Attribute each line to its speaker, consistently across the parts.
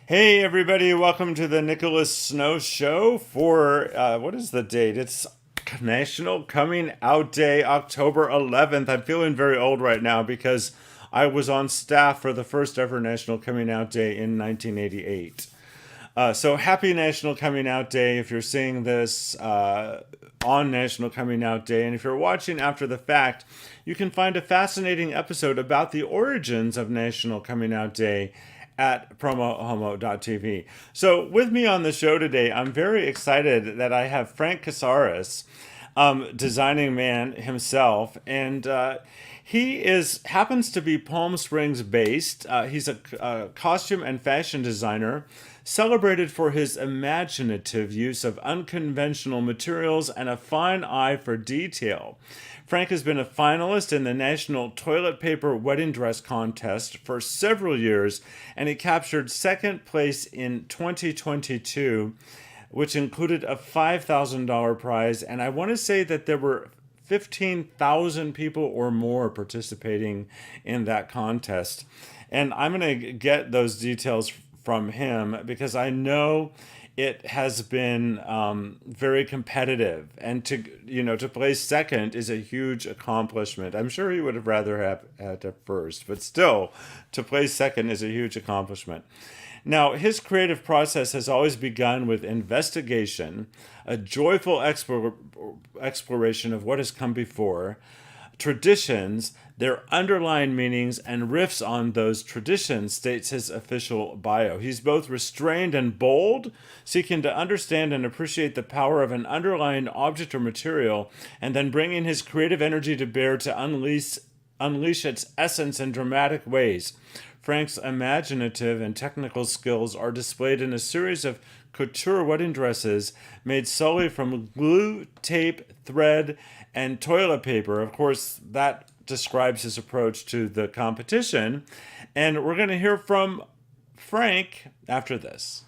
Speaker 1: Hey, everybody, welcome to the Nicholas Snow Show for what is the date? It's National Coming Out Day, October 11th. I'm feeling very old right now because I was on staff for the first ever National Coming Out Day in 1988. So happy National Coming Out Day if you're seeing this on National Coming Out Day. And if you're watching after the fact, you can find a fascinating episode about the origins of National Coming Out Day at PromoHomo.TV. So with me on the show today, I'm very excited that I have Frank Cazares, designing man himself, and he is happens to be Palm Springs based. He's a costume and fashion designer, celebrated for his imaginative use of unconventional materials and a fine eye for detail. Frank has been a finalist in the National Toilet Paper Wedding Dress Contest for several years, and he captured second place in 2022, which included a $5,000 prize. And I want to say that there were 15,000 people or more participating in that contest. And I'm going to get those details from him because I know it has been very competitive, and to place second is a huge accomplishment. I'm sure he would have rather have had to first, but still, to place second is a huge accomplishment. Now, his creative process has always begun with investigation, a joyful exploration of what has come before, traditions, their underlying meanings, and riffs on those traditions, states his official bio. He's both restrained and bold, seeking to understand and appreciate the power of an underlying object or material, and then bringing his creative energy to bear to unleash its essence in dramatic ways. Frank's imaginative and technical skills are displayed in a series of couture wedding dresses made solely from glue, tape, thread, and toilet paper. Of course, that describes his approach to the competition. And we're going to hear from Frank after this.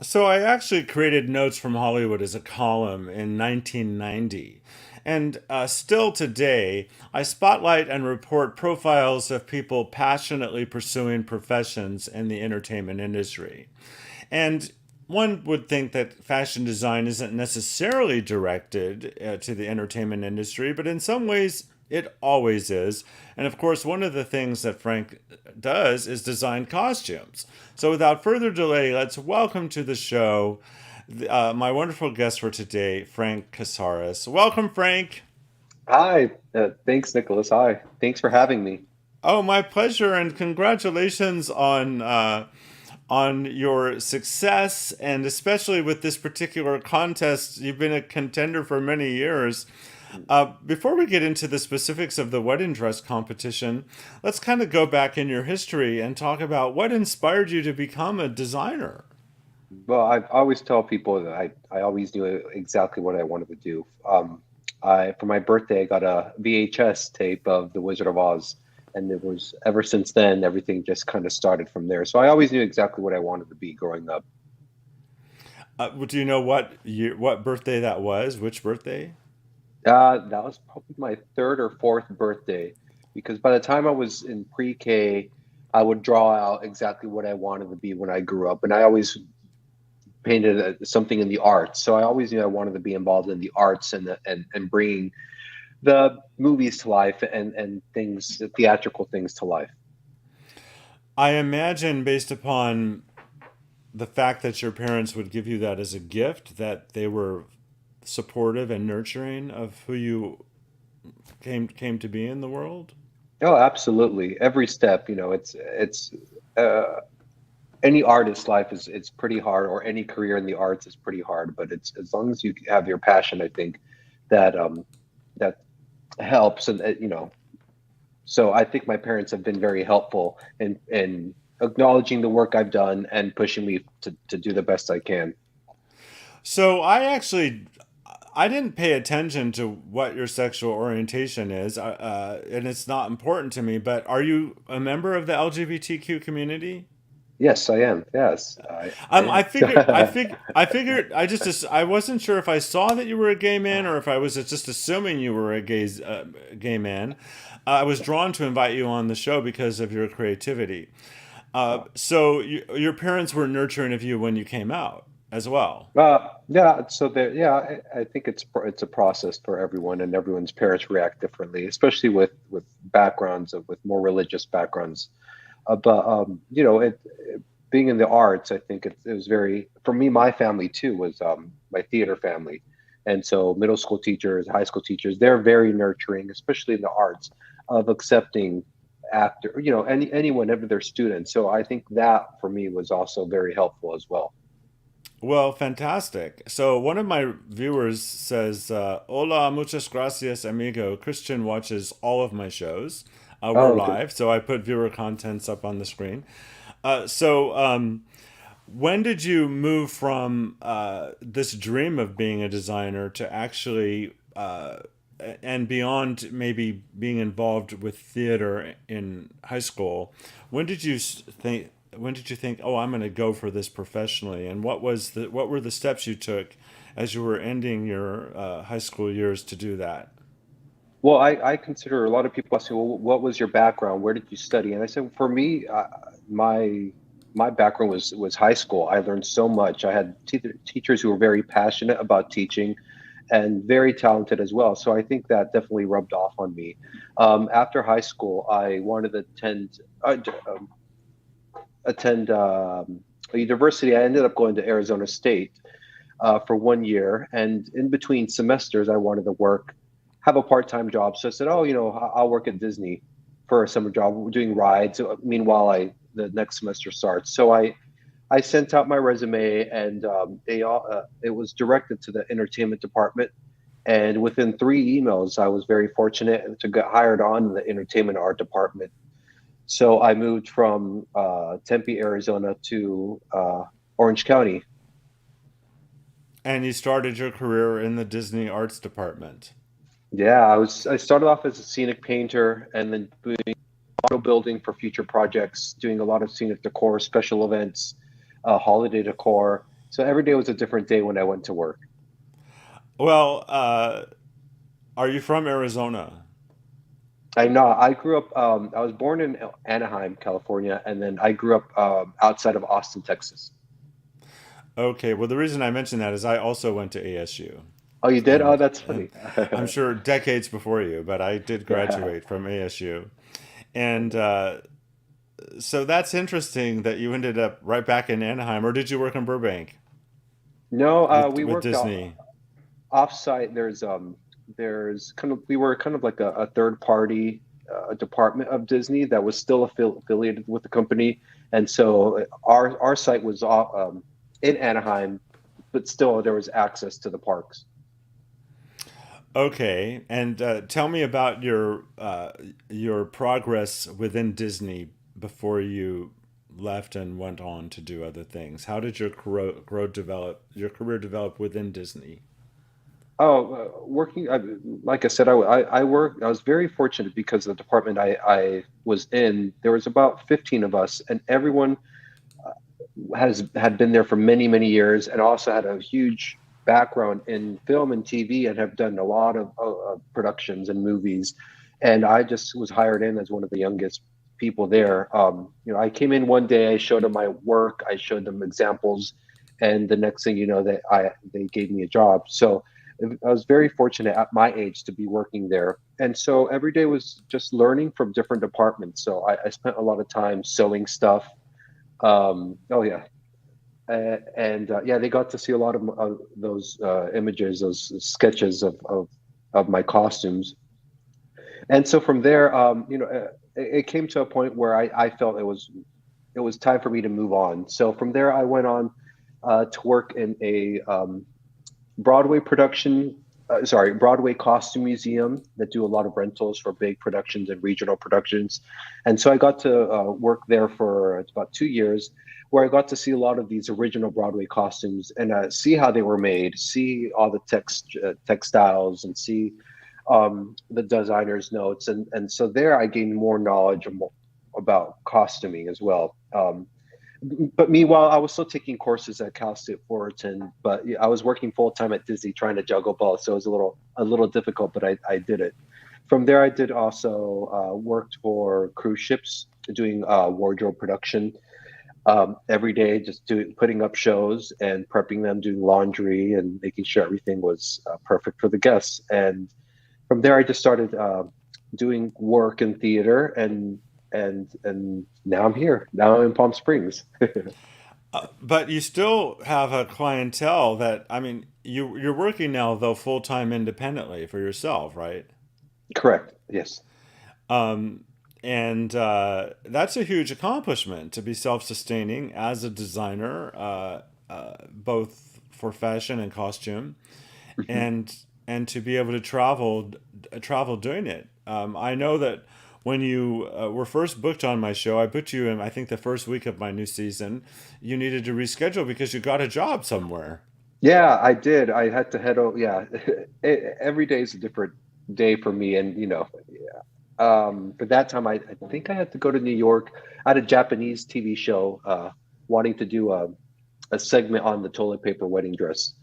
Speaker 1: So I actually created Notes from Hollywood as a column in 1990. And still today, I spotlight and report profiles of people passionately pursuing professions in the entertainment industry. And one would think that fashion design isn't necessarily directed to the entertainment industry, but in some ways it always is. And of course, one of the things that Frank does is design costumes. So without further delay, let's welcome to the show my wonderful guest for today, Frank Cazares. Welcome, Frank.
Speaker 2: Hi, thanks, Nicholas. Hi, thanks for having me.
Speaker 1: Oh, my pleasure, and congratulations on your success, and especially with this particular contest. You've been a contender for many years. Before we get into the specifics of the wedding dress competition, let's kind of go back in your history and talk about what inspired you to become a designer.
Speaker 2: Well, I always tell people that I always knew exactly what I wanted to do. For my birthday, I got a VHS tape of The Wizard of Oz, and it was ever since then, everything just kind of started from there. So I always knew exactly what I wanted to be growing up.
Speaker 1: Do you know what birthday that was? Which birthday?
Speaker 2: That was probably my third or fourth birthday, because by the time I was in pre-K, I would draw out exactly what I wanted to be when I grew up, and I always painted something in the arts. So I always knew I wanted to be involved in the arts and bringing the movies to life and things, the theatrical things to life.
Speaker 1: I imagine, based upon the fact that your parents would give you that as a gift, that they were supportive and nurturing of who you came to be in the world.
Speaker 2: Oh, absolutely. Every step, it's uh, any artist's life is it's pretty hard, or any career in the arts is pretty hard. But it's as long as you have your passion, I think that that helps, and so I think my parents have been very helpful in acknowledging the work I've done and pushing me to do the best I can.
Speaker 1: So I didn't pay attention to what your sexual orientation is, and it's not important to me. But are you a member of the LGBTQ community?
Speaker 2: Yes, I am. Yes, I
Speaker 1: I
Speaker 2: am.
Speaker 1: figured, I wasn't sure if I saw that you were a gay man or if I was just assuming you were a gay man. I was drawn to invite you on the show because of your creativity. Your parents were nurturing of you when you came out as well.
Speaker 2: Yeah, so there, yeah, I think it's a process for everyone, and everyone's parents react differently, especially with backgrounds with more religious backgrounds. But being in the arts, I think it was very for me. My family too was my theater family, and so middle school teachers, high school teachers, they're very nurturing, especially in the arts, of accepting actor, anyone ever their students. So I think that for me was also very helpful as well.
Speaker 1: Well, fantastic. So one of my viewers says, "Hola, muchas gracias, amigo." Christian watches all of my shows. We're
Speaker 2: Oh, good.
Speaker 1: live, so I put viewer contents up on the screen. When did you move from this dream of being a designer to actually, and beyond maybe being involved with theater in high school? When did you think? When did you think, "Oh, I'm going to go for this professionally"? And what were the steps you took as you were ending your high school years to do that?
Speaker 2: Well, I consider a lot of people ask me, well, what was your background? Where did you study? And I said, for me, my background was high school. I learned so much. I had teachers who were very passionate about teaching and very talented as well. So I think that definitely rubbed off on me. After high school, I wanted to attend a university. I ended up going to Arizona State for 1 year, and in between semesters, I wanted to have a part-time job. So I said, "Oh, I'll work at Disney for a summer job, doing rides." Meanwhile, the next semester starts. So I sent out my resume, and it was directed to the entertainment department. And within 3 emails, I was very fortunate to get hired on in the entertainment art department. So I moved from Tempe, Arizona to Orange County.
Speaker 1: And you started your career in the Disney Arts Department.
Speaker 2: Yeah, I started off as a scenic painter, and then doing auto building for future projects, doing a lot of scenic decor, special events, holiday decor. So every day was a different day when I went to work.
Speaker 1: Well, are you from Arizona?
Speaker 2: I know I grew up. I was born in Anaheim, California, and then I grew up outside of Austin, Texas.
Speaker 1: Okay, well, the reason I mention that is I also went to ASU,
Speaker 2: Oh, you did? Oh,
Speaker 1: and
Speaker 2: that's
Speaker 1: and
Speaker 2: funny.
Speaker 1: I'm sure decades before you, but I did
Speaker 2: Yeah.
Speaker 1: graduate from ASU, and so that's interesting that you ended up right back in Anaheim, or did you work in Burbank
Speaker 2: No,
Speaker 1: with
Speaker 2: we worked
Speaker 1: Disney?
Speaker 2: offsite. There's kind of we were kind of like a third party department of Disney that was still affiliated with the company, and so our site was in Anaheim, but still there was access to the parks.
Speaker 1: Okay, and tell me about your progress within Disney before you left and went on to do other things. How did your career develop within Disney?
Speaker 2: Oh, working. Like I said, I worked. I was very fortunate because the department I was in, there was about 15 of us, and everyone had been there for many years, and also had a huge background in film and TV, and have done a lot of productions and movies. And I just was hired in as one of the youngest people there. I came in one day, I showed them my work, I showed them examples, and the next thing you know, that I they gave me a job. So I was very fortunate at my age to be working there. And so every day was just learning from different departments. So I spent a lot of time sewing stuff. Oh yeah. And yeah, they got to see a lot of those images, those sketches of my costumes. And so from there, it came to a point where I felt it was time for me to move on. So from there, I went on to work in a Broadway production, Broadway costume museum that do a lot of rentals for big productions and regional productions. And so I got to work there for about 2 years, where I got to see a lot of these original Broadway costumes and see how they were made, see all the textiles, and see the designer's notes. And so there I gained more knowledge about costuming as well. But meanwhile, I was still taking courses at Cal State Fullerton, but I was working full time at Disney trying to juggle both, so it was a little difficult, but I did it. From there, I did also worked for cruise ships doing wardrobe production every day, just putting up shows and prepping them, doing laundry and making sure everything was perfect for the guests. And from there, I just started doing work in theater, and now I'm here. Now I'm in Palm Springs.
Speaker 1: But you still have a clientele that, I mean, you're working now though full time independently for yourself, right?
Speaker 2: Correct. Yes.
Speaker 1: Um, and that's a huge accomplishment to be self sustaining as a designer, both for fashion and costume,
Speaker 2: Mhm.
Speaker 1: and to be able to travel doing it. I know that when you were first booked on my show, I booked you in I think the first week of my new season. You needed to reschedule because you got a job somewhere.
Speaker 2: Yeah, I did. I had to head over. Yeah, every day is a different day for me, and for that time, I think I had to go to New York. I had a Japanese TV show wanting to do a segment on the toilet paper wedding dress.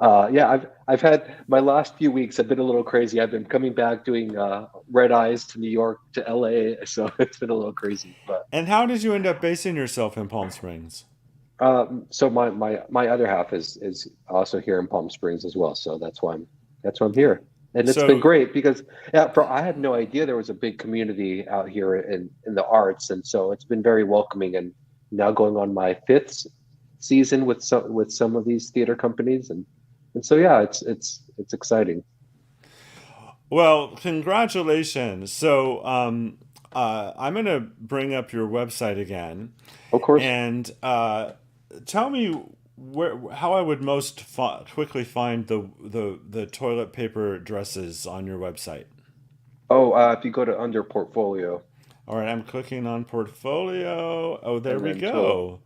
Speaker 2: Yeah, I've had my last few weeks have been a little crazy. I've been coming back doing red eyes to New York to LA, so it's been a little crazy. But
Speaker 1: And how did you end up basing yourself in Palm Springs?
Speaker 2: so my other half is also here in Palm Springs as well. So that's why I'm here, and it's been
Speaker 1: So,
Speaker 2: great because yeah, I had no idea there was a big community out here in the arts, and so it's been very welcoming. And now going on my fifth season with some of these theater companies, and so yeah, it's exciting.
Speaker 1: well, congratulations. So, I'm going to bring up your website again
Speaker 2: Of course.
Speaker 1: and tell me how I would most quickly find the toilet paper dresses on your website.
Speaker 2: Oh, if you go to under portfolio
Speaker 1: All right, I'm clicking on portfolio. Oh, there
Speaker 2: and
Speaker 1: we
Speaker 2: then total.
Speaker 1: go.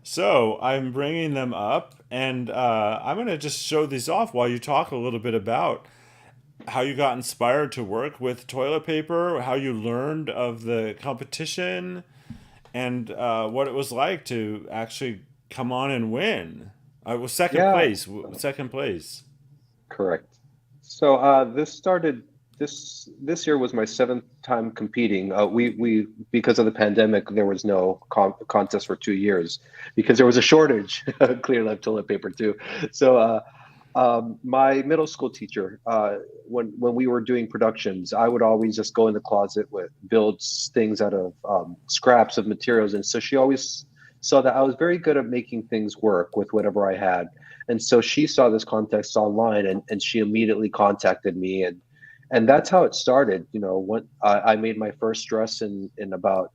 Speaker 1: So I'm bringing them up, and I'm going to just show these off while you talk a little bit about how you got inspired to work with toilet paper, how you learned of the competition, and what it was like to actually come on and win. I was second
Speaker 2: Yeah,
Speaker 1: place. Second place.
Speaker 2: correct. So this started this year was my seventh time competing. We because of the pandemic, there was no contest for 2 years because there was a shortage of clear left toilet paper too. So my middle school teacher, when we were doing productions, I would always just go in the closet with build things out of scraps of materials, and so she always saw that I was very good at making things work with whatever I had. And so she saw this contest online, and she immediately contacted me, and that's how it started. You know, when I made my first dress in about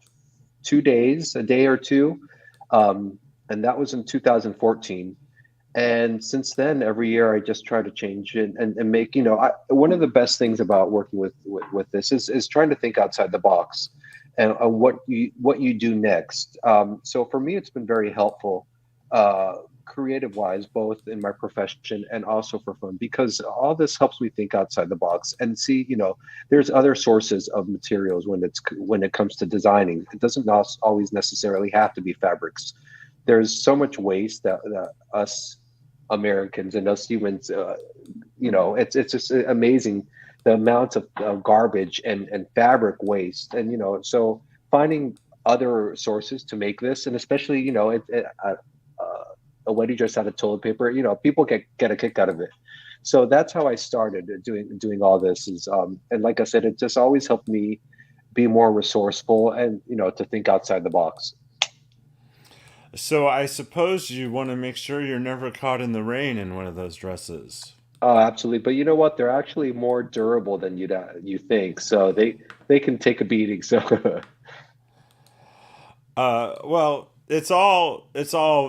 Speaker 2: 2 days, a day or two, and that was in 2014. And since then, every year I just try to change it and make, one of the best things about working with this is trying to think outside the box and what you do next. So for me, it's been very helpful, creative wise, both in my profession and also for fun, because all this helps me think outside the box and see, there's other sources of materials when it comes to designing. It doesn't always necessarily have to be fabrics. There's so much waste that us Americans and us humans, it's just amazing the amount of garbage and fabric waste, and so finding other sources to make this, and especially a wedding dress out of toilet paper, people get a kick out of it. So that's how I started doing all this. Is and like I said, it just always helped me be more resourceful and to think outside the box.
Speaker 1: So I suppose you want to make sure you're never caught in the rain in one of those dresses.
Speaker 2: Oh, absolutely. But you know what? They're actually more durable than you think. So they can take a beating. So
Speaker 1: Well, it's all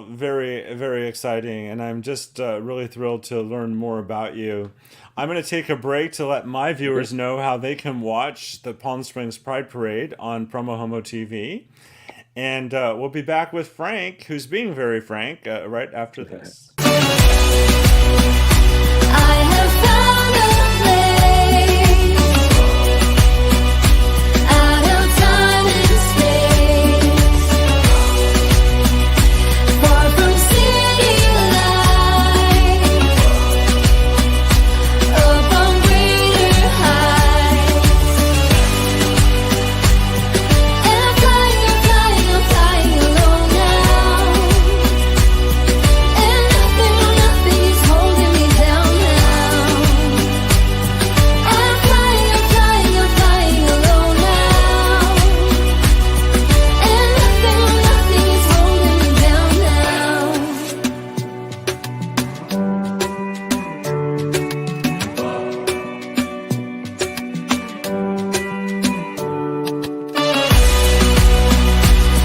Speaker 1: very exciting, and I'm just really thrilled to learn more about you. I'm going to take a break to let my
Speaker 2: Mhm.
Speaker 1: viewers know how they can watch the Palm Springs Pride Parade on PromoHomo.TV, and we'll be back with Frank, who's being very frank, right after this.
Speaker 3: I have found a place out of time and space, far from city lights, up on greater heights. And I'm flying, I'm flying, I'm flying alone now. And nothing, oh nothing is holding me down now. I'm flying, I'm flying, I'm flying alone now. And nothing, oh nothing is holding me down now.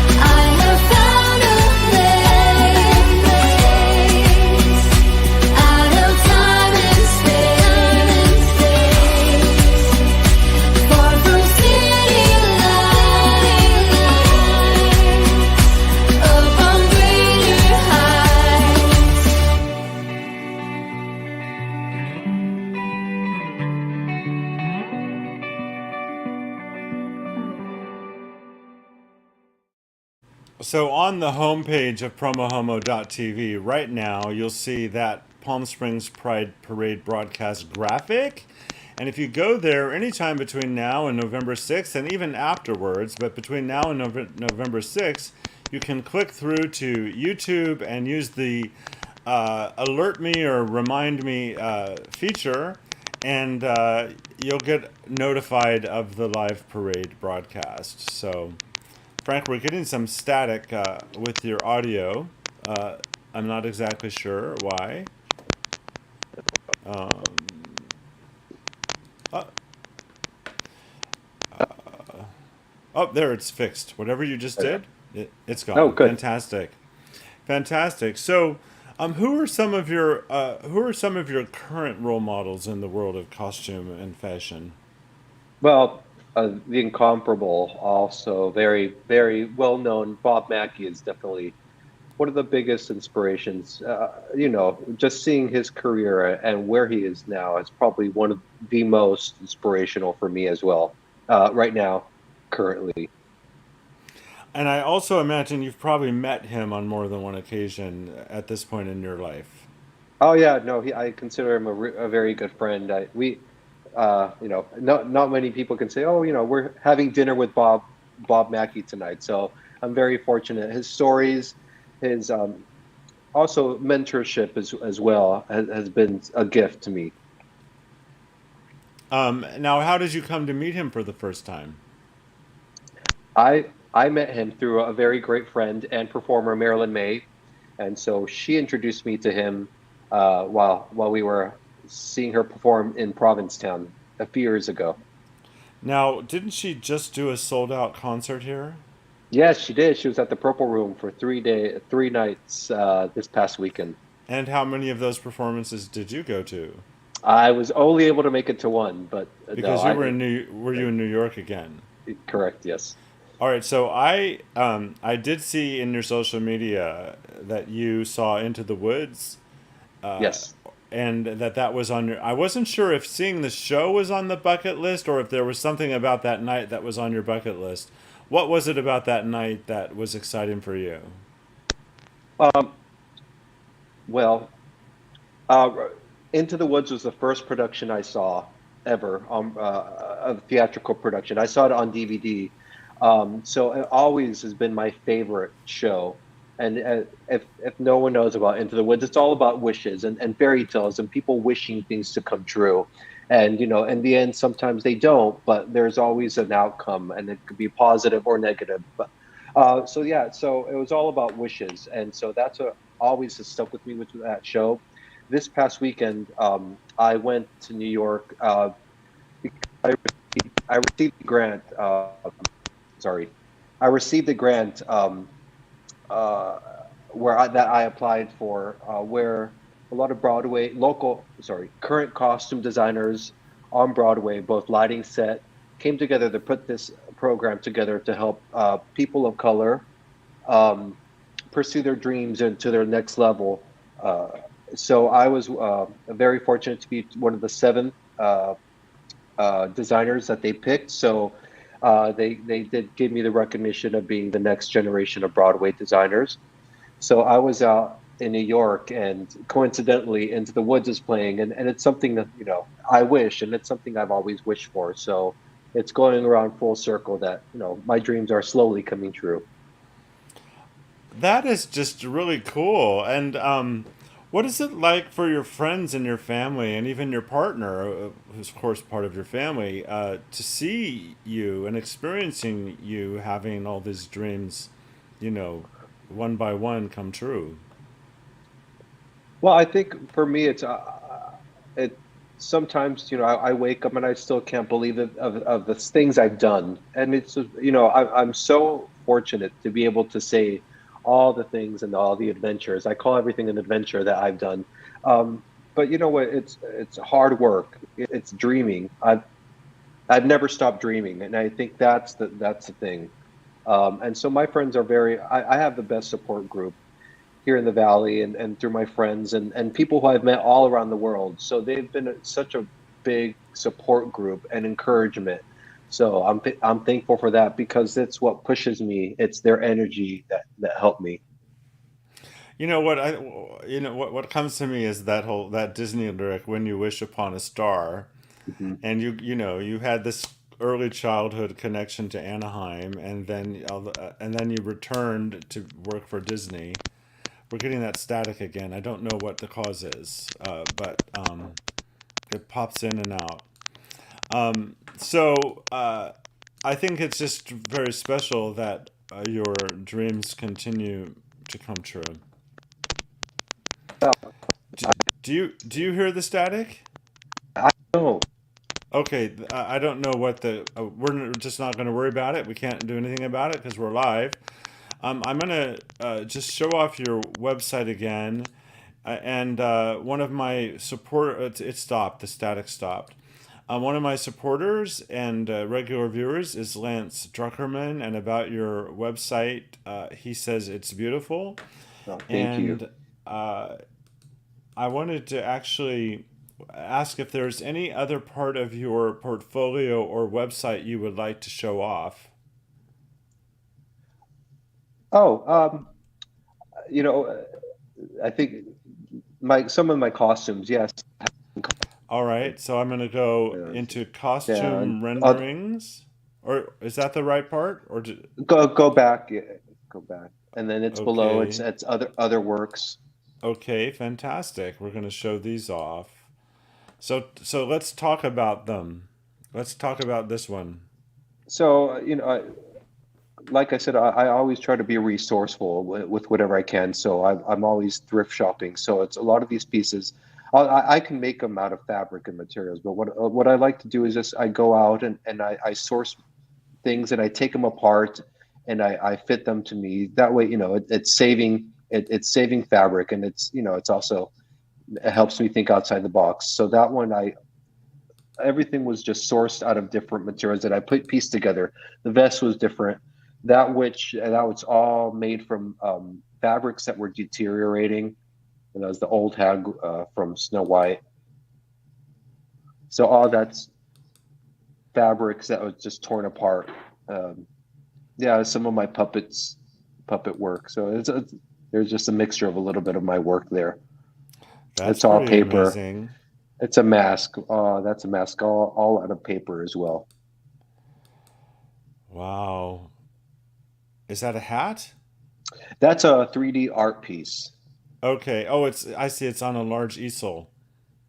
Speaker 3: I have found a place out of time and space, far from city lights, up on greater heights.
Speaker 1: So on the homepage of PromoHomo.TV right now, you'll see that Palm Springs Pride Parade broadcast graphic. And if you go there anytime between now and November 6th, and even afterwards, but between now and November 6th, you can click through to YouTube and use the alert me or remind me feature, and you'll get notified of the live parade broadcast. So. Frank, we're getting some static with your audio. Uh, I'm not exactly sure why. Oh, oh, there, it's fixed. Whatever you just
Speaker 2: Okay.
Speaker 1: did, it's
Speaker 2: Oh,
Speaker 1: gone.
Speaker 2: good.
Speaker 1: Fantastic, fantastic. So, who are some of your current role models in the world of costume and fashion?
Speaker 2: Well, the incomparable, also very, very well known Bob Mackie is definitely one of the biggest inspirations. Just seeing his career and where he is now is probably one of the most inspirational for me as well, right now, currently.
Speaker 1: And I also imagine you've probably met him on more than one occasion at this point in your life.
Speaker 2: Oh yeah, no, I consider him a very good friend. Not many people can say, oh, we're having dinner with Bob Mackie tonight. So I'm very fortunate. His stories, his also mentorship as well has been a gift to me.
Speaker 1: Now, how did you come to meet him for the first time?
Speaker 2: I met him through a very great friend and performer, Marilyn May, and so she introduced me to him while we were seeing her perform in Provincetown a few years ago.
Speaker 1: Now, didn't she just do a sold out concert here?
Speaker 2: Yes, she did. She was at the Purple Room for 3 nights this past weekend.
Speaker 1: And how many of those performances did you go to?
Speaker 2: I was only able to make it to one, but no,
Speaker 1: Because were you in New York again?
Speaker 2: correct. Yes,
Speaker 1: All right, so I did see in your social media that you saw Into the Woods,
Speaker 2: yes.
Speaker 1: and that was on your. I wasn't sure if seeing the show was on the bucket list or if there was something about that night that was on your bucket list. What was it about that night that was exciting for you?
Speaker 2: Um, well, uh, Into the Woods was the first production I saw ever, a theatrical production. I saw it on DVD. So it always has been my favorite show. And if no one knows about Into the Woods, it's all about wishes and fairy tales and people wishing things to come true. And in the end, sometimes they don't, but there's always an outcome, and it could be positive or negative. But so yeah, so it was all about wishes, and so that's what always has stuck with me with that show. This past weekend, I went to New York. I I received the grant. Sorry, I received the grant. Uh, that I applied for, where a lot of current costume designers on Broadway, both lighting set, came together to put this program together to help people of color um, pursue their dreams and to their next level. Uh, so I was very fortunate to be one of the seven designers that they picked. So they did give me the recognition of being the next generation of Broadway designers. So I was out in New York, and coincidentally, Into the Woods is playing, and it's something that I wish, and it's something I've always wished for. So it's going around full circle that my dreams are slowly coming true.
Speaker 1: That is just really cool. And what is it like for your friends and your family, and even your partner, who's of course part of your family, to see you and experiencing you having all these dreams, you know, one by one come true?
Speaker 2: Well, I think for me, it sometimes I wake up and I still can't believe it of the things I've done, and it's I'm so fortunate to be able to say all the things and all the adventures. I call everything an adventure that I've done. Um, but you know what? It's hard work. It's dreaming. I've never stopped dreaming, and I think that's the thing. And so my friends are very. I have the best support group here in the valley, and through my friends and people who I've met all around the world. So they've been such a big support group and encouragement. So I'm thankful for that because it's what pushes me. It's their energy that helped me.
Speaker 1: What comes to me is that Disney lyric, "When you wish upon a star,"
Speaker 2: Hmm.
Speaker 1: and you had this early childhood connection to Anaheim, and then you returned to work for Disney. We're getting that static again. I don't know what the cause is, but it pops in and out. So I think it's just very special that your dreams continue to come true.
Speaker 2: Well,
Speaker 1: Do you hear the static?
Speaker 2: I know.
Speaker 1: Okay, I don't know what we're just not going to worry about it. We can't do anything about it because we're live. I'm going to just show off your website again. And one of my support, it stopped, the static stopped. One of my supporters and regular viewers is Lance Druckerman, and about your website, he says it's beautiful.
Speaker 2: Oh, thank you.
Speaker 1: And uh, I wanted to actually ask if there's any other part of your portfolio or website you would like to show off.
Speaker 2: Oh, you know, I think my some of my costumes, yes.
Speaker 1: All right, so I'm going to go
Speaker 2: Uh,
Speaker 1: into
Speaker 2: yeah,
Speaker 1: costume
Speaker 2: uh,
Speaker 1: renderings. Or is that the right part?
Speaker 2: go back, yeah, go back, and then it's below. It's
Speaker 1: Okay.
Speaker 2: it's other works.
Speaker 1: Okay, fantastic. We're going to show these off. So let's talk about them. Let's talk about this one.
Speaker 2: So like I said, I always try to be resourceful with whatever I can. So I'm always thrift shopping. So it's a lot of these pieces. I can make them out of fabric and materials, but what I like to do is just I go out and I source things and I take them apart and I fit them to me. That way, it's saving fabric, and it's also it helps me think outside the box. So that one I everything was just sourced out of different materials that I put pieced together. The vest was different. That was all made from fabrics that were deteriorating, and that was the old hag from Snow White. So all that's fabrics that was just torn apart. Um, yeah, some of my puppet work. So there's just a mixture of a little bit of my work there.
Speaker 1: That's
Speaker 2: It's all
Speaker 1: pretty
Speaker 2: paper.
Speaker 1: amazing.
Speaker 2: It's a mask. That's a mask, all out of paper as well.
Speaker 1: Wow. Is that a hat?
Speaker 2: That's a 3D art piece.
Speaker 1: Okay. Oh, I see it's on a large easel.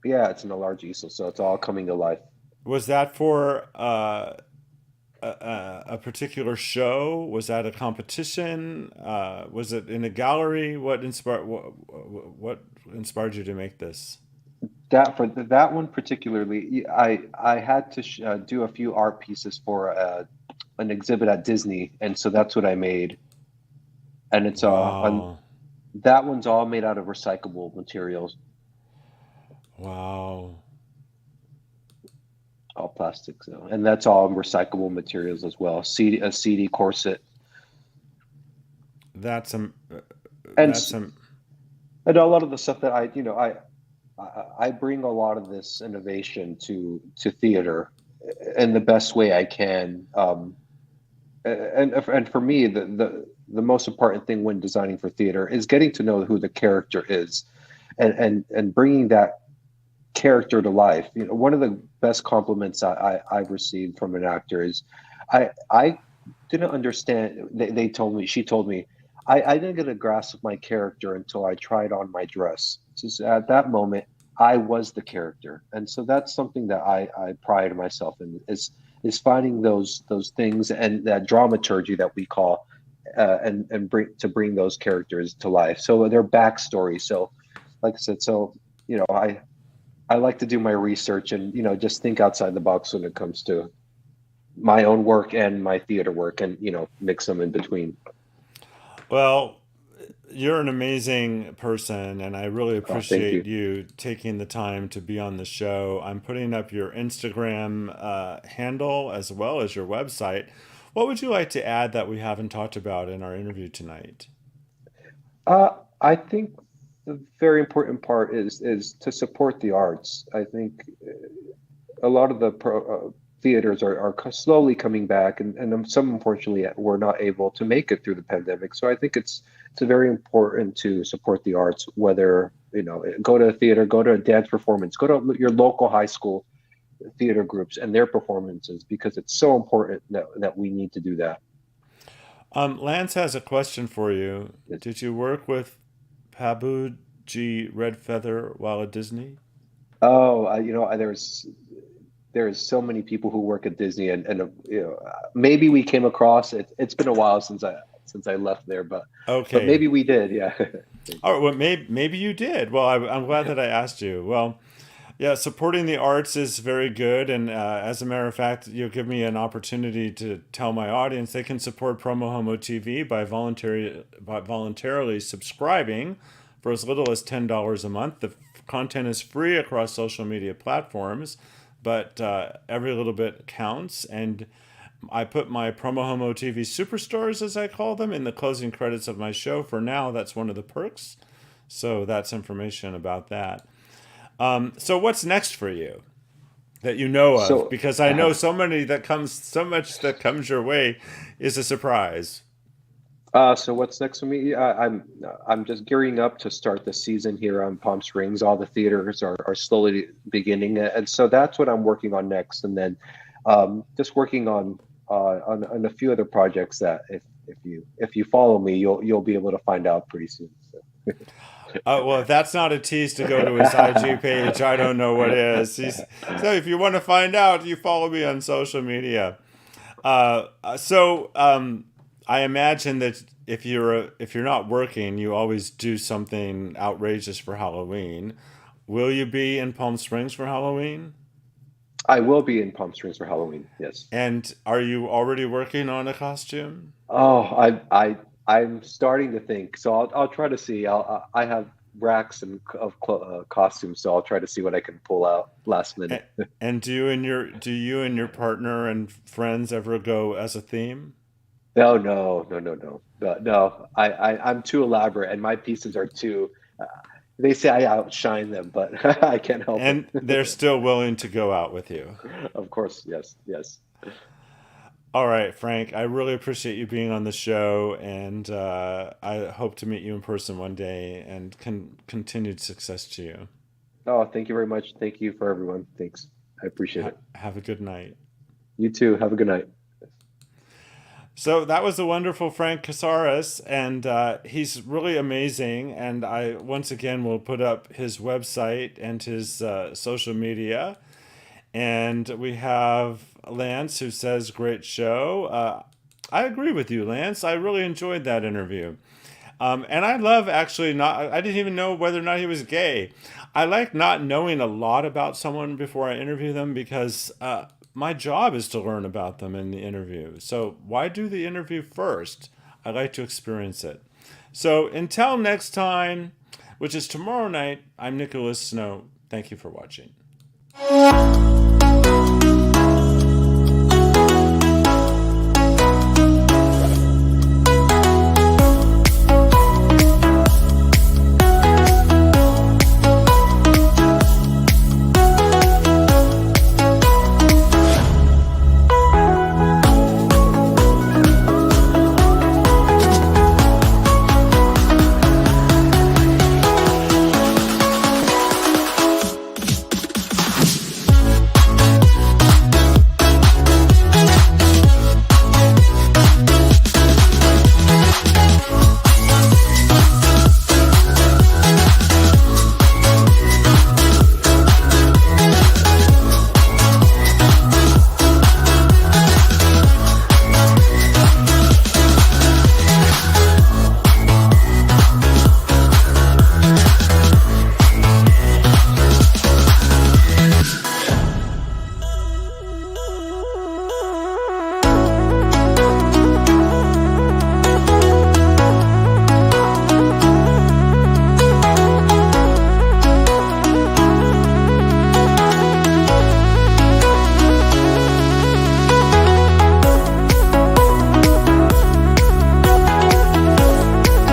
Speaker 2: Yeah, it's in a large easel, so it's all coming to life.
Speaker 1: Was that for a particular show? Was that a competition? Was it in a gallery? What inspired you to make this?
Speaker 2: That one particularly, I had to do a few art pieces for an exhibit at Disney, and so that's what I made. And it's
Speaker 1: Wow.
Speaker 2: that one's all made out of recyclable materials,
Speaker 1: Wow.
Speaker 2: all plastic, so and that's all recyclable materials as well. A CD corset,
Speaker 1: That's some
Speaker 2: and
Speaker 1: that's some
Speaker 2: and a lot of the stuff that I bring a lot of this innovation to theater in the best way I can. And for me, the most important thing when designing for theater is getting to know who the character is, and bringing that character to life. You know, one of the best compliments I've received from an actor is, I didn't understand. She told me, I didn't get a grasp of my character until I tried on my dress. Just at that moment, I was the character, and so that's something that I pride myself in is finding those things and that dramaturgy that we call, and bring those characters to life. So their backstory. So, like I said, so you know, I like to do my research and just think outside the box when it comes to my own work and my theater work, and mix them in between.
Speaker 1: well, you're an amazing person, and I really
Speaker 2: Oh, thank
Speaker 1: appreciate
Speaker 2: you.
Speaker 1: you taking the time to be on the show. I'm putting up your Instagram handle as well as your website. What would you like to add that we haven't talked about in our interview tonight?
Speaker 2: I think the very important part is to support the arts. I think a lot of the theaters are slowly coming back, and some unfortunately were not able to make it through the pandemic. So I think it's very important to support the arts, whether go to a theater, go to a dance performance, go to your local high school theater groups and their performances, because it's so important that we need to do that.
Speaker 1: Lance has a question for you.
Speaker 2: It's,
Speaker 1: Did you work with Pabu G. Red Feather while at Disney?
Speaker 2: oh, there's so many people who work at Disney, and maybe we came across it. It's been a while since I left there, but
Speaker 1: Okay.
Speaker 2: maybe we did. Yeah. Thank
Speaker 1: All right. Well, maybe you did. Well, I'm glad that I asked you. Well, yeah, supporting the arts is very good, and as a matter of fact, you'll give me an opportunity to tell my audience they can support PromoHomo.TV by voluntarily subscribing for as little as $10 a month. The content is free across social media platforms, but every little bit counts. And I put my PromoHomo.TV superstars, as I call them, in the closing credits of my show. For now, that's one of the perks. So that's information about that. So what's next for you that you know of?
Speaker 2: so.
Speaker 1: Because I know so much that comes your way is a surprise.
Speaker 2: So what's next for me? I'm just gearing up to start the season here on Palm Springs. All the theaters are slowly beginning, and so that's what I'm working on next. And then just working on a few other projects that if you follow me, you'll be able to find out pretty soon. So.
Speaker 1: Well, if that's not a tease to go to his IG page, I don't know what is. So if you want to find out, you follow me on social media. I imagine that if you're not working, you always do something outrageous for Halloween. Will you be in Palm Springs for Halloween?
Speaker 2: I will be in Palm Springs for Halloween. Yes.
Speaker 1: And are you already working on a costume?
Speaker 2: Oh, I'm starting to think. So I'll try to see. I have racks of costumes, so I'll try to see what I can pull out last minute.
Speaker 1: And do you and your partner and friends ever go as a theme?
Speaker 2: No, no, no, no, no, no, no. I'm too elaborate, and my pieces are too. Uh, they say I outshine them, but I can't help
Speaker 1: And they're
Speaker 2: it.
Speaker 1: still willing to go out with you.
Speaker 2: Of course, yes, yes.
Speaker 1: All right, Frank, I really appreciate you being on the show, and I hope to meet you in person one day, and continued success to you.
Speaker 2: Oh, thank you very much. Thank you for everyone. Thanks. I appreciate it.
Speaker 1: Have a good night.
Speaker 2: You too. Have a good night.
Speaker 1: So that was the wonderful Frank Cazares, and he's really amazing. And I once again will put up his website and his social media. And we have Lance who says, "Great show." I agree with you, Lance. I really enjoyed that interview. And I love actually not, I didn't even know whether or not he was gay. I like not knowing a lot about someone before I interview them because my job is to learn about them in the interview. So why do the interview first? I like to experience it. So until next time, which is tomorrow night, I'm Nicholas Snow. Thank you for watching.